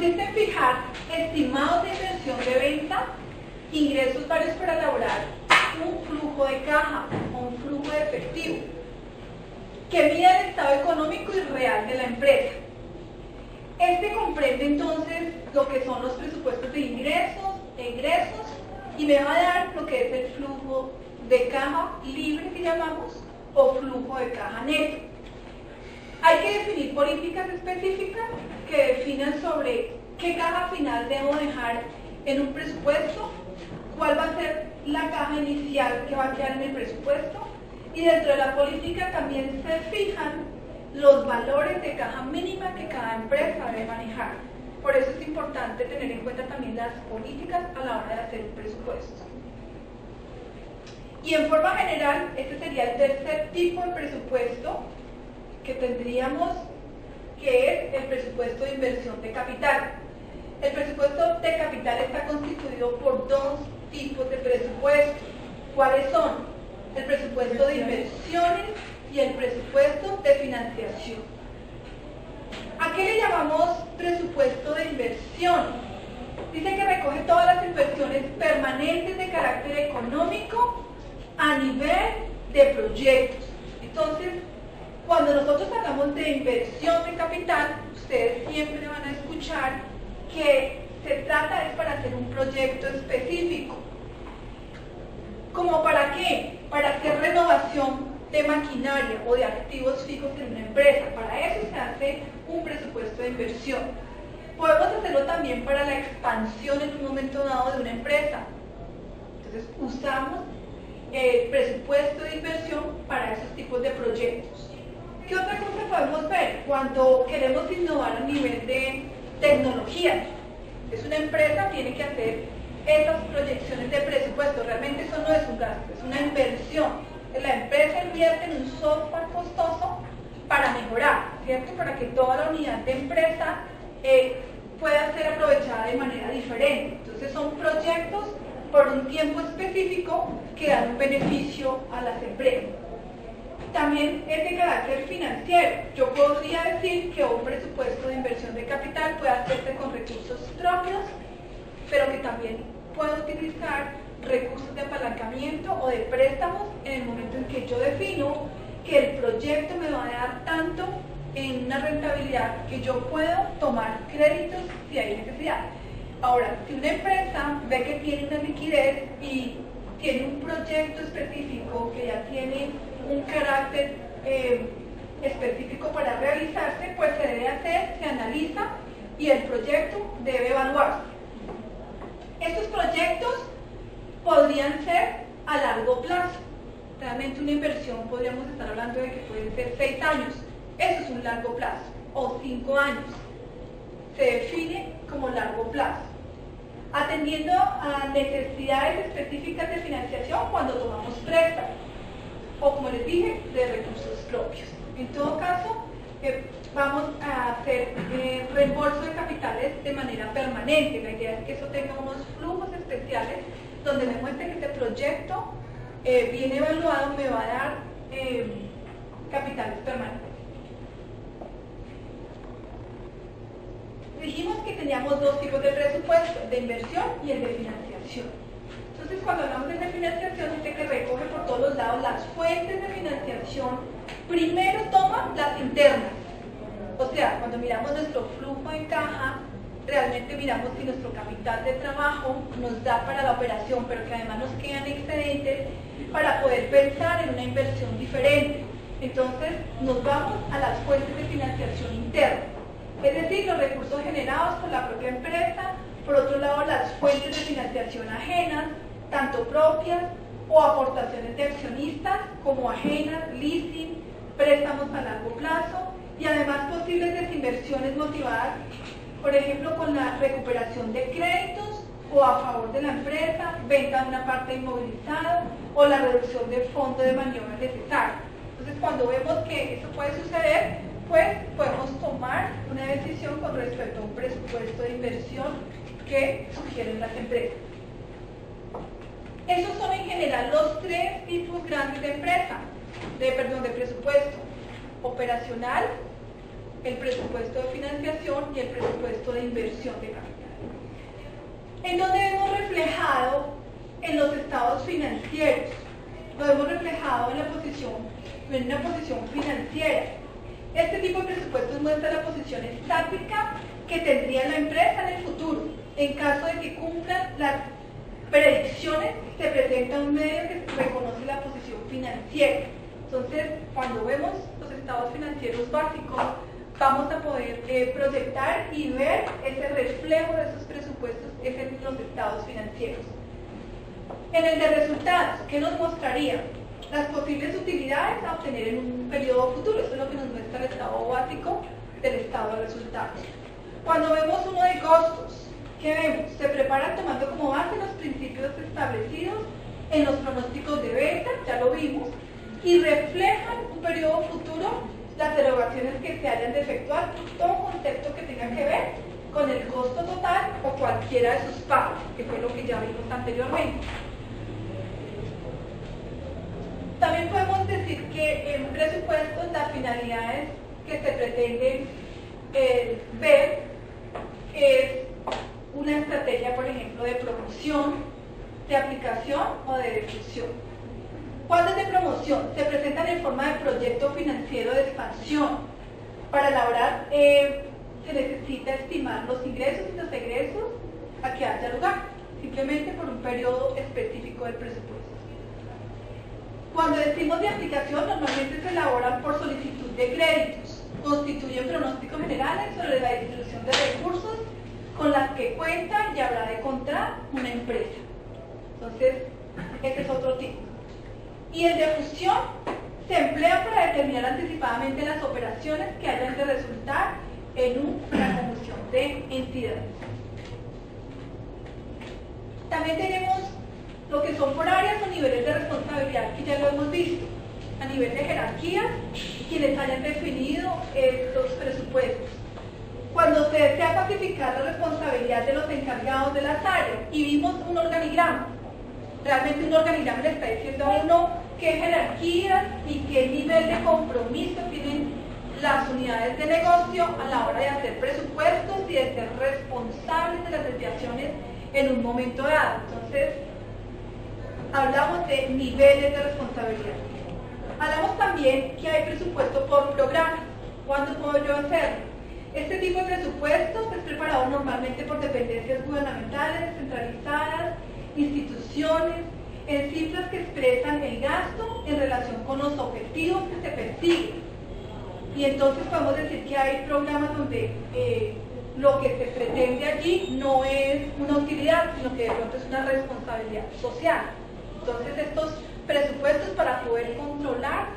consiste en fijar estimados de inversión de venta, ingresos varios para elaborar un flujo de caja o un flujo de efectivo que mida el estado económico y real de la empresa. Este comprende entonces lo que son los presupuestos de ingresos, egresos, y me va a dar lo que es el flujo de caja libre que llamamos o flujo de caja neto. Hay que definir políticas específicas que definan sobre qué caja final debo dejar en un presupuesto, cuál va a ser la caja inicial que va a quedar en el presupuesto, y dentro de la política también se fijan los valores de caja mínima que cada empresa debe manejar. Por eso es importante tener en cuenta también las políticas a la hora de hacer un presupuesto. Y en forma general, este sería el tercer tipo de presupuesto que tendríamos, que es el presupuesto de inversión de capital. El presupuesto de capital está constituido por dos tipos de presupuestos. ¿Cuáles son? El presupuesto de inversiones y el presupuesto de financiación. ¿A qué le llamamos presupuesto de inversión? Dice que recoge todas las inversiones permanentes de carácter económico a nivel de proyectos. Entonces, cuando nosotros hablamos de inversión de capital, ustedes siempre van a escuchar que se trata es para hacer un proyecto específico. ¿Cómo para qué? Para hacer renovación de maquinaria o de activos fijos en una empresa. Para eso se hace un presupuesto de inversión. Podemos hacerlo también para la expansión en un momento dado de una empresa. Entonces usamos el presupuesto de inversión para esos tipos de proyectos. ¿Qué otra cosa podemos ver? Cuando queremos innovar a nivel de tecnología. Es una empresa, tiene que hacer esas proyecciones de presupuesto. Realmente eso no es un gasto, es una inversión. La empresa invierte en un software costoso para mejorar, ¿cierto? Para que toda la unidad de empresa pueda ser aprovechada de manera diferente. Entonces son proyectos por un tiempo específico que dan un beneficio a las empresas. También es de carácter financiero. Yo podría decir que un presupuesto de inversión de capital puede hacerse con recursos propios, pero que también puedo utilizar recursos de apalancamiento o de préstamos en el momento en que yo defino que el proyecto me va a dar tanto en una rentabilidad que yo puedo tomar créditos si hay necesidad. Ahora, si una empresa ve que tiene una liquidez y tiene un proyecto específico que ya tiene un carácter específico para realizarse, pues se debe hacer, se analiza y el proyecto debe evaluarse. Estos proyectos podrían ser a largo plazo. Realmente una inversión podríamos estar hablando de que pueden ser 6 años. Eso es un largo plazo. O 5 años. Se define como largo plazo. Atendiendo a necesidades específicas de financiación cuando tomamos préstamos. O como les dije, de recursos propios. En todo caso, vamos a hacer reembolso de capitales de manera permanente. La idea es que eso tenga unos flujos especiales donde me muestre que este proyecto bien evaluado me va a dar capitales permanentes. Dijimos que teníamos dos tipos de presupuesto, de inversión y el de financiación. Entonces, cuando hablamos de financiación, es que recoge por todos los lados las fuentes de financiación. Primero toma las internas. O sea, cuando miramos nuestro flujo de caja, realmente miramos si nuestro capital de trabajo nos da para la operación, pero que además nos quedan excedentes para poder pensar en una inversión diferente. Entonces, nos vamos a las fuentes de financiación interna. Es decir, los recursos generados por la propia empresa, por otro lado, las fuentes de financiación ajenas, tanto propias o aportaciones de accionistas como ajenas, leasing, préstamos a largo plazo y además posibles desinversiones motivadas, por ejemplo, con la recuperación de créditos o a favor de la empresa, venta de una parte inmovilizada o la reducción del fondo de maniobra necesario. Entonces, cuando vemos que eso puede suceder, pues podemos tomar una decisión con respecto a un presupuesto de inversión que sugieren las empresas. Esos son en general los tres tipos grandes de empresa, de presupuesto: operacional, el presupuesto de financiación y el presupuesto de inversión de capital. ¿En dónde vemos reflejado? En los estados financieros. Lo vemos reflejado en una posición financiera. Este tipo de presupuestos muestra la posición estática que tendría la empresa en el futuro. En caso de que cumplan las predicciones, se presenta un medio que reconoce la posición financiera. Entonces, cuando vemos los estados financieros básicos, vamos a poder proyectar y ver ese reflejo de esos presupuestos en los estados financieros. En el de resultados, ¿qué nos mostraría? Las posibles utilidades a obtener en un periodo futuro. Eso es lo que nos muestra el estado básico del estado de resultados. Cuando vemos uno de costos, ¿qué vemos? Se preparan tomando como base los principios establecidos en los pronósticos de venta, ya lo vimos, y reflejan un periodo futuro las erogaciones que se hayan de efectuar, todo concepto que tenga que ver con el costo total o cualquiera de sus pagos, que fue lo que ya vimos anteriormente. También podemos decir que en un presupuesto las finalidades que se pretenden ver es una estrategia, por ejemplo, de promoción, de aplicación o de difusión. ¿Cuál es de promoción? Se presentan en forma de proyecto financiero de expansión. Para elaborar se necesita estimar los ingresos y los egresos a que haya lugar, simplemente por un periodo específico del presupuesto. Cuando decimos de aplicación, normalmente se elaboran por solicitud de créditos, constituyen pronósticos generales sobre la distribución de recursos con las que cuenta y habrá de contar una empresa. Entonces, este es otro tipo. Y el de fusión se emplea para determinar anticipadamente las operaciones que hayan de resultar en una conjunción de entidades. También tenemos lo que son por áreas o niveles de responsabilidad, que ya lo hemos visto, a nivel de jerarquía, quienes hayan definido los presupuestos. Cuando se desea cuantificar la responsabilidad de los encargados de las áreas, y vimos un organigrama, realmente un organigrama le está diciendo a uno qué jerarquías y qué nivel de compromiso tienen las unidades de negocio a la hora de hacer presupuestos y de ser responsables de las desviaciones en un momento dado. Entonces, hablamos de niveles de responsabilidad. Hablamos también que hay presupuesto por programa. ¿Cuándo puedo yo hacerlo? Este tipo de presupuestos es preparado normalmente por dependencias gubernamentales, descentralizadas, instituciones, en cifras que expresan el gasto en relación con los objetivos que se persiguen. Y entonces podemos decir que hay programas donde lo que se pretende allí no es una utilidad, sino que de pronto es una responsabilidad social. Entonces estos presupuestos para poder controlar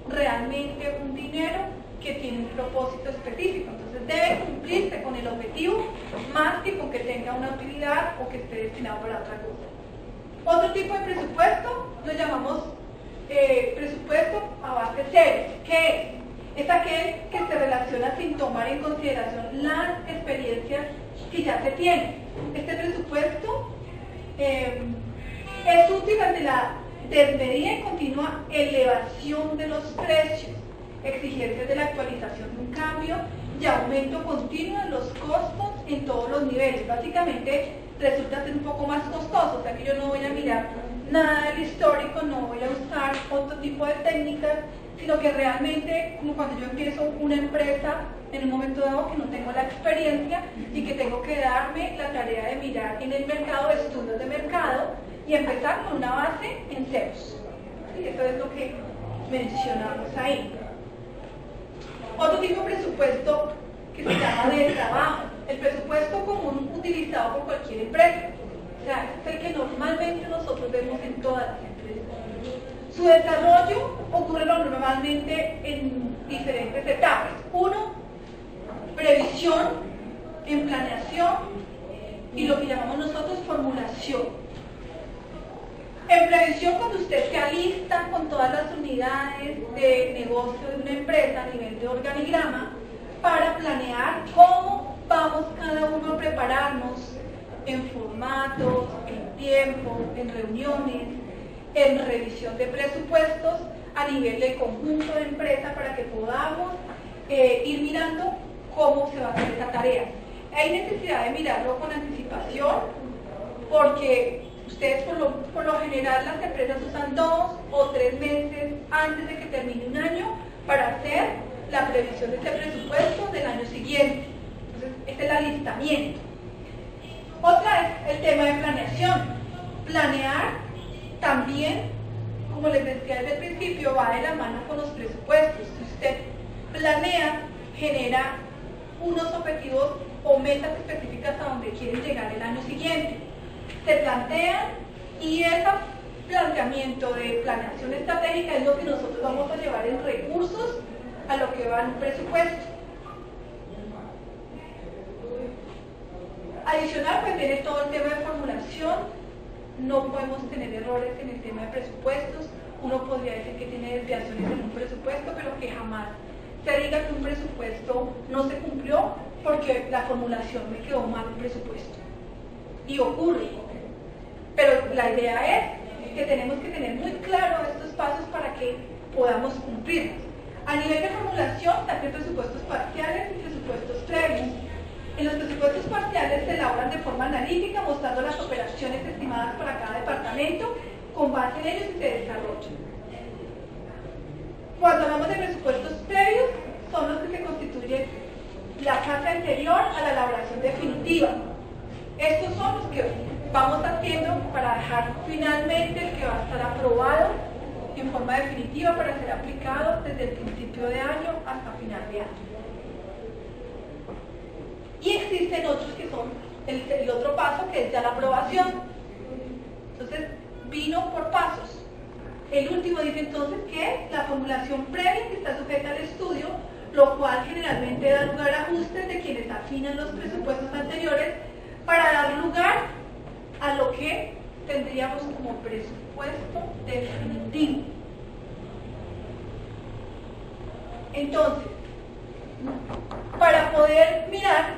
realmente un dinero que tiene un propósito específico. Entonces debe cumplirse con el objetivo más que con que tenga una utilidad o que esté destinado para otra cosa. Otro tipo de presupuesto lo llamamos presupuesto a base cero. ¿Qué es? Es aquel que se relaciona sin tomar en consideración las experiencias que ya se tienen. Este presupuesto es útil ante la desmedida y continua elevación de los precios, exigencias de la actualización de un cambio y aumento continuo de los costos en todos los niveles. Básicamente resulta ser un poco más costoso, o sea que yo no voy a mirar nada del histórico, no voy a usar otro tipo de técnicas, sino que realmente, como cuando yo empiezo una empresa en un momento dado que no tengo la experiencia y que tengo que darme la tarea de mirar en el mercado, estudios de mercado, y empezar con una base en ceros. ¿Sí? Eso es lo que mencionamos ahí. Otro tipo de presupuesto que se llama de trabajo, el presupuesto común utilizado por cualquier empresa. O sea, es el que normalmente nosotros vemos en todas las empresas. Su desarrollo ocurre normalmente en diferentes etapas. Uno, previsión, en planeación y lo que llamamos nosotros formulación. En previsión, cuando usted se alista con todas las unidades de negocio de una empresa a nivel de organigrama para planear cómo vamos cada uno a prepararnos en formatos, en tiempo, en reuniones, en revisión de presupuestos a nivel de conjunto de empresa para que podamos ir mirando cómo se va a hacer esa tarea. Hay necesidad de mirarlo con anticipación, porque ustedes por lo general las empresas usan 2 o 3 meses antes de que termine un año para hacer la previsión de este presupuesto del año siguiente. Entonces, este es el alistamiento. Otra es el tema de planeación. Planear también, como les decía desde el principio, va de la mano con los presupuestos. Si usted planea, genera unos objetivos o metas específicas a donde quieren llegar el año siguiente. Se plantean y ese planteamiento de planeación estratégica es lo que nosotros vamos a llevar en recursos a lo que va en un presupuesto. Adicional, pues viene todo el tema de formulación. No podemos tener errores en el tema de presupuestos. Uno podría decir que tiene desviaciones en un presupuesto, pero que jamás se diga que un presupuesto no se cumplió porque la formulación me quedó mal el presupuesto. Y ocurre. Pero la idea es que tenemos que tener muy claro estos pasos para que podamos cumplirlos. A nivel de formulación, también presupuestos parciales y presupuestos previos. En los presupuestos parciales se elaboran de forma analítica, mostrando las operaciones estimadas para cada departamento, con base en ellos y se desarrollan. Cuando hablamos de presupuestos previos, son los que se constituyen la fase anterior a la elaboración definitiva. Estos son los que vamos haciendo para dejar finalmente el que va a estar aprobado en forma definitiva para ser aplicado desde el principio de año hasta final de año. Y existen otros que son el otro paso, que es ya la aprobación. Entonces, vino por pasos. El último dice entonces que la formulación previa que está sujeta al estudio, lo cual generalmente da lugar a ajustes de quienes afinan los presupuestos anteriores para dar lugar a lo que tendríamos como presupuesto definitivo. Entonces, para poder mirar